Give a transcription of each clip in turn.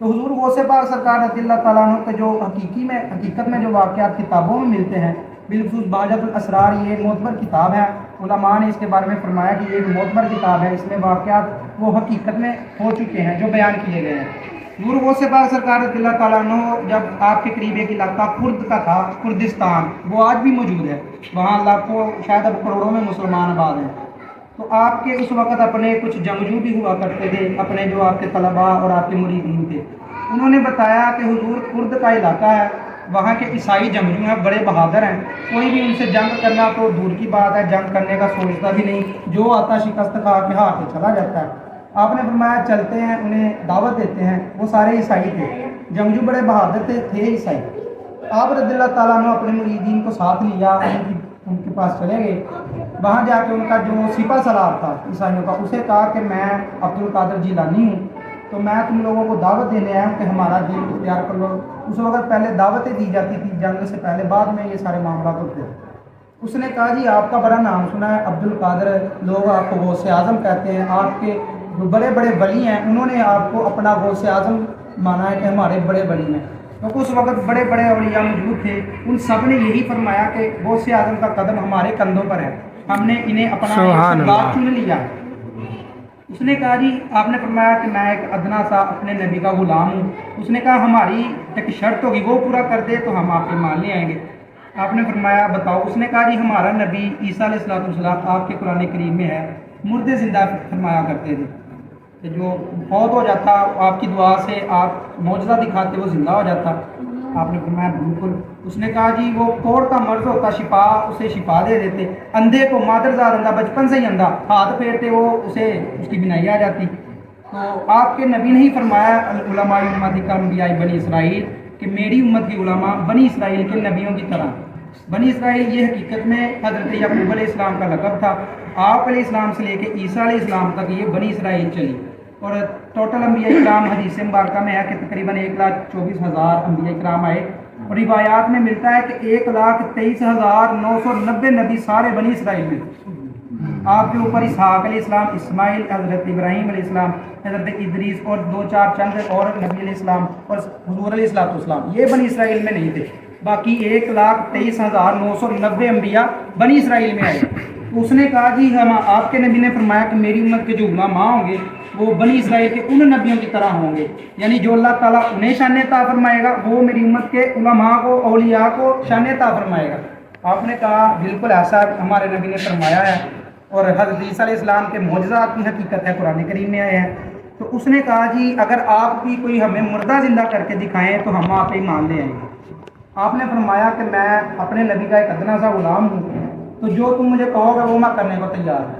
تو حضور غوث پاک سرکار رضی اللہ تعالیٰ عنہ کے جو حقیقت میں جو واقعات کتابوں میں ملتے ہیں، بالخصوص بہجت الاسرار، یہ ایک معتبر کتاب ہے۔ علماء نے اس کے بارے میں فرمایا کہ یہ ایک معتبر کتاب ہے، اس میں واقعات وہ حقیقت میں ہو چکے ہیں جو بیان کیے گئے ہیں۔ حضور غوث پاک سرکار رضی اللہ تعالیٰ عنہ جب آپ کے قریب ایک علاقہ کرد کا تھا، کردستان، وہ آج بھی موجود ہے، وہاں لاکھوں شاید اب کروڑوں میں مسلمان آباد ہیں۔ تو آپ کے اس وقت اپنے کچھ جنگجو بھی ہوا کرتے تھے، اپنے جو آپ کے طلباء اور آپ کے مریدین تھے، انہوں نے بتایا کہ حضور کرد کا علاقہ ہے، وہاں کے عیسائی جنگجو ہیں، بڑے بہادر ہیں، کوئی بھی ان سے جنگ کرنا تو دور کی بات ہے، جنگ کرنے کا سوچتا بھی نہیں، جو آتا شکست کھا کے ہار کے چلا جاتا ہے۔ آپ نے فرمایا چلتے ہیں، انہیں دعوت دیتے ہیں۔ وہ سارے عیسائی تھے، جنگجو بڑے بہادر تھے عیسائی۔ آپ رضی اللہ تعالیٰ نے اپنے مریدین کو ساتھ لیا، ان کے پاس چلے گئے۔ وہاں جا کے ان کا جو سپہ سالار تھا عیسائیوں کا، اسے کہا کہ میں عبد القادر جیلانی ہوں، تو میں تم لوگوں کو دعوت دینے آیا ہوں کہ ہمارا دین اختیار کر لو۔ اس وقت پہلے دعوتیں دی جاتی تھی جنگ سے پہلے، بعد میں یہ سارے معاملات ہوتے ہیں۔ اس نے کہا جی آپ کا بڑا نام سنا ہے عبد القادر، لوگ آپ کو غوث اعظم کہتے ہیں، آپ کے جو بڑے بڑے ولی ہیں انہوں نے آپ کو اپنا غوث اعظم مانا ہے کہ ہمارے بڑے ولی ہیں۔ کیونکہ اس وقت بڑے بڑے اولیاء موجود تھے، ان سب نے یہی فرمایا کہ غوث اعظم کا قدم ہمارے کندھوں پر ہے، ہم نے انہیں اپنا سردار چن لیا۔ اس نے کہا جی آپ نے فرمایا کہ میں ایک ادنا سا اپنے نبی کا غلام ہوں۔ اس نے کہا ہماری ایک شرط ہوگی، وہ پورا کر دے تو ہم آپ کے ماننے آئیں گے۔ آپ نے فرمایا بتاؤ۔ اس نے کہا جی ہمارا نبی عیسیٰ علیہ السلام آپ کے قرآن کریم میں ہے، مردے زندہ فرمایا کرتے تھے کہ جو فوت ہو جاتا آپ کی دعا سے آپ معجزہ دکھاتے وہ زندہ ہو جاتا۔ آپ نے فرمایا بالکل۔ اس نے کہا جی وہ کوڑ کا مرض ہوتا، شفا اسے شفا دے دیتے، اندھے کو مادرزاد اندھا، بچپن سے ہی اندھا، ہاتھ پھیرتے وہ اسے اس کی بینائی آ جاتی۔ تو آپ کے نبی نے ہی فرمایا علماء امتی کا انبیاء بنی اسرائیل کہ میری امت کی علماء بنی اسرائیل کے نبیوں کی طرح۔ بنی اسرائیل یہ حقیقت میں حضرت یعقوب علیہ السلام کا لقب تھا۔ آپ علیہ السلام سے لے کے عیسیٰ علیہ السلام تک یہ بنی اسرائیل چلی، اور ٹوٹل انبیاء اکرام حدیث مبارکہ میں ہے کہ تقریباً 1,24,000 انبیاء اکرام آئے، اور روایات میں ملتا ہے کہ 1,23,990 نبی سارے بنی اسرائیل میں۔ آپ کے اوپر اسحاق علیہ السلام، اسماعیل، حضرت ابراہیم علیہ السلام، حضرت ادریس اور دو چار چند اور نبی علیہ السلام اور حضور علیہ السلام، یہ بنی اسرائیل میں نہیں تھے۔ باقی 1,23,990 انبیاء بنی اسرائیل میں آئے۔ تو اس نے کہا جی ہم آپ کے نبی نے فرمایا کہ میری امت کے جو علماء ہوں گے وہ بنی اسرائیل کے ان نبیوں کی طرح ہوں گے، یعنی جو اللہ تعالیٰ انہیں شان عطا فرمائے گا وہ میری امت کے علماء کو، اولیاء کو شان عطا فرمائے گا۔ آپ نے کہا بالکل ایسا ہمارے نبی نے فرمایا ہے، اور حضرت عیسیٰ علیہ السلام کے معجزات کی حقیقت ہے، قرآن کریم میں آئے ہیں۔ تو اس نے کہا جی اگر آپ کی کوئی ہمیں مردہ زندہ کر کے دکھائیں تو ہم آپ پہ ایمان لے آئیں گے۔ آپ نے فرمایا کہ میں اپنے نبی کا ایک ادنا سا غلام ہوں، تو جو تم مجھے کہو گے وہ میں کرنے کو تیار ہوں۔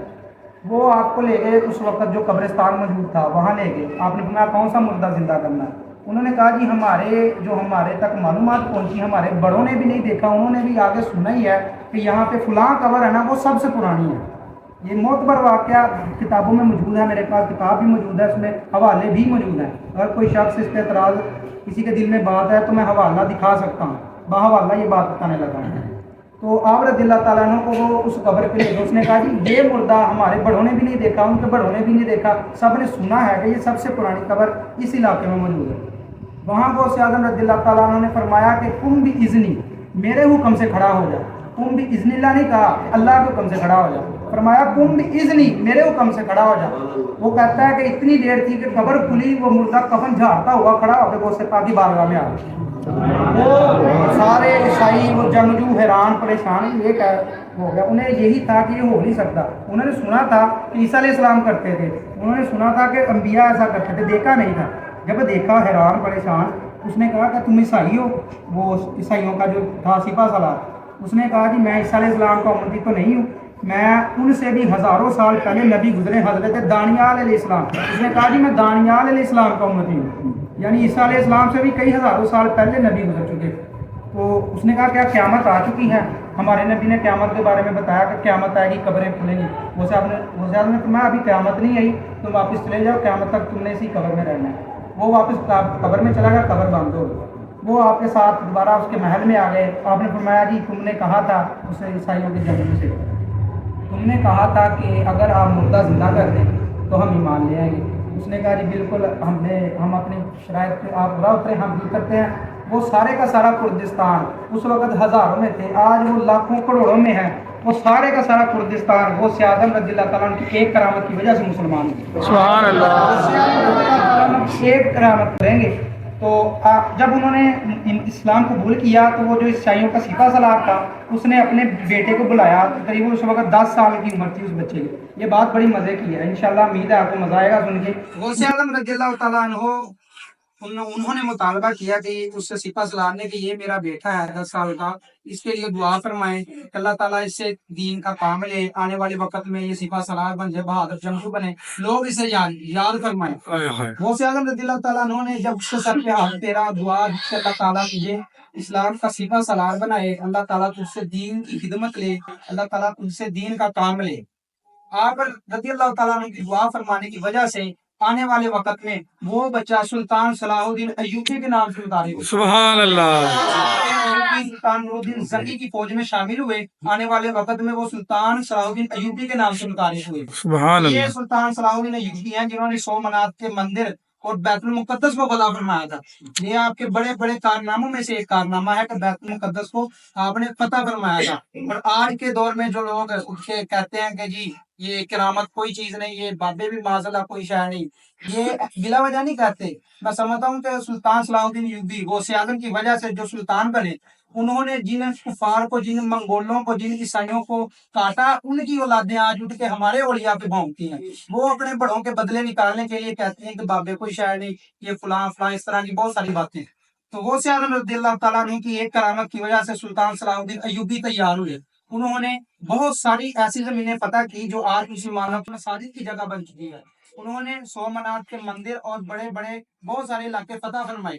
وہ آپ کو لے گئے، اس وقت جو قبرستان موجود تھا وہاں لے گئے۔ آپ نے فرمایا کون سا مردہ زندہ کرنا ہے؟ انہوں نے کہا جی ہمارے تک معلومات پہنچی، ہمارے بڑوں نے بھی نہیں دیکھا، انہوں نے بھی آگے سنا ہی ہے کہ یہاں پہ فلاں قبر ہے نا وہ سب سے پرانی ہے۔ یہ معتبر واقعہ کتابوں میں موجود ہے، میرے پاس کتاب بھی موجود ہے، اس میں حوالے بھی موجود ہیں۔ اگر کوئی شخص اس پہ اعتراض کسی کے دل میں بات ہے تو میں حوالہ دکھا سکتا ہوں، باحوالہ یہ بات بتانے لگا ہوں۔ تو آپ رضی اللہ تعالیٰ عنہ کو وہ اس قبر پہ لے گئے۔ اس نے کہا جی یہ مردہ ہمارے بڑوں نے بھی نہیں دیکھا، ان کے بڑوں نے بھی نہیں دیکھا، سب نے سنا ہے کہ یہ سب سے پرانی قبر اس علاقے میں موجود ہے۔ وہاں غوث اعظم رضی اللہ تعالیٰ عنہ نے فرمایا کہ تم بھی اذنی، میرے حکم سے کھڑا ہو جا۔ تم بھی اذن اللہ نہیں کہا، اللہ کے حکم سے کھڑا ہو جا۔ فرمایا تم بھی اذنی، میرے حکم سے کھڑا ہو جا۔ وہ کہتا ہے کہ اتنی دیر تھی کہ قبر کھلی، وہ مردہ کفن جھاڑتا ہوا کھڑا ہو کے غوث پاک کی بارگاہ میں آ گیا۔ وہ سارے عیسائی وہ جنگجو حیران پریشان، یہ ہو گیا، انہیں یہی تھا کہ یہ ہو نہیں سکتا۔ انہوں نے سنا تھا کہ عیسیٰ علیہ السلام کرتے تھے، انہوں نے سنا تھا کہ انبیاء ایسا کرتے تھے، دیکھا نہیں تھا۔ جب دیکھا حیران پریشان، اس نے کہا کہ تم عیسائی ہو؟ وہ عیسائیوں کا جو تھا سپہ سالار، اس نے کہا جی میں عیسیٰ علیہ السلام کا امتی تو نہیں ہوں، میں ان سے بھی ہزاروں سال پہلے نبی گزرے، حضرت دانیال علیہ السلام۔ اس نے کہا جی میں دانیال علیہ السلام کا امتی ہوں، یعنی عیسیٰ علیہ السلام سے بھی کئی ہزاروں سال پہلے نبی گزر چکے۔ تو اس نے کہا کیا قیامت آ چکی ہے؟ ہمارے نبی نے قیامت کے بارے میں بتایا کہ قیامت آئے گی، قبریں کھلیں گی۔ وہ صاحب نے فرمایا ابھی قیامت نہیں آئی، تم واپس چلے جاؤ، قیامت تک تم نے اسی قبر میں رہنا ہے۔ وہ واپس قبر میں چلا گیا، قبر بند ہو گئی۔ وہ آپ کے ساتھ دوبارہ اس کے محل میں آ گئے۔ آپ نے فرمایا جی تم نے کہا تھا اسے عیسائیوں کے جنگجو سے، تم نے کہا تھا کہ اگر آپ مردہ زندہ کر دیں تو ہم ایمان لے آئیں گے۔ اس نے کہا جی بالکل ہم اپنی شرائط پہ آپ برا اترے، ہم بھی کرتے ہیں۔ وہ سارے کا سارا کردستان اس وقت ہزاروں میں تھے، آج وہ لاکھوں کروڑوں میں ہے۔ وہ سارے کا سارا کردستان غوث اعظم رضی اللہ تعالیٰ عنہ کی ایک کرامت کی وجہ سے مسلمان ہوئے۔ سبحان اللہ۔ غوث اعظم رضی اللہ تعالیٰ عنہ ایک کرامت کریں گے تو جب انہوں نے اسلام قبول کیا تو وہ جو عیسائیوں کا سپہ سالار تھا اس نے اپنے بیٹے کو بلایا، تقریباً اس وقت 10 سال کی عمر تھی اس بچے کی۔ یہ بات بڑی مزے کی ہے، انشاءاللہ امید ہے آپ کو مزہ آئے گا سن کے۔ غوث اعظم رضی اللہ تعالیٰ عنہ انہوں نے مطالبہ کیا کہ اس سے سپہ سالار نے کہ یہ میرا بیٹا ہے 10 سال کا، اس کے لیے دعا فرمائیں کہ اللہ تعالیٰ اس سے دین کا کام لے، آنے والے وقت میں یہ سپہ سالار بن جائے، بہادر جنگجو بنے، لوگ اسے یاد فرمائیں۔ غوث اعظم رضی اللہ تعالیٰ عنہ نے جب اس کے سر پہ ہاتھ پھیرا، دعا کہ اللہ تعالیٰ مجھے اسلام کا سپہ سالار بنائے، اللہ تعالیٰ تجھ سے دین کی خدمت لے، اللہ تعالیٰ تجھ سے دین کا کام لے۔ آپ رضی اللہ تعالیٰ عنہ کی دعا فرمانے کی وجہ سے آنے والے وقت میں وہ بچہ سلطان صلاح الدین ایوبی کے نام سے متعارف ہوا۔ سبحان اللہ۔ سلطان نور الدین زکی کی فوج میں شامل ہوئے، آنے والے وقت میں وہ سلطان صلاح الدین ایوبی کے نام سے متعارف ہوئے۔ سبحان یہ اللہ۔ سلطان صلاح الدین ایوبی ہیں جنہوں نے 100 منات کے مندر اور بیت المقدس کو فتح فرمایا تھا۔ یہ آپ کے بڑے بڑے کارناموں میں سے ایک کارنامہ ہے کہ بیت المقدس کو آپ نے فتح فرمایا تھا۔ اور آج کے دور میں جو لوگ اٹھ کے کہتے ہیں کہ جی یہ کرامت کوئی چیز نہیں، یہ بابے بھی معاذ اللہ کوئی شے نہیں، یہ بلا وجہ نہیں کہتے۔ میں سمجھتا ہوں کہ سلطان صلاح الدین ایوبی غوث اعظم کی وجہ سے جو سلطان بنے، انہوں نے جن کفار کو، جن منگولوں کو، جن عیسائیوں کو کاٹا، ان کی اولادیں آج اٹھ کے ہمارے اولیاء پہ بھونکتی ہیں۔ وہ اپنے بڑوں کے بدلے نکالنے کے لیے کہتے ہیں کہ بابے کوئی شے نہیں، یہ فلاں فلاں، اس طرح کی بہت ساری باتیں۔ تو غوث اعظم رضی اللہ تعالیٰ عنہ کی ایک کرامت کی وجہ سے سلطان صلاح الدین ایوبی تیار ہوئے۔ انہوں نے بہت ساری ایسی زمینیں فتح کی جو آج مسلمانوں کی مساجد کی جگہ بن چکی ہے۔ انہوں نے 100 منات کے مندر اور بڑے بڑے بہت سارے علاقے فتح فرمائے۔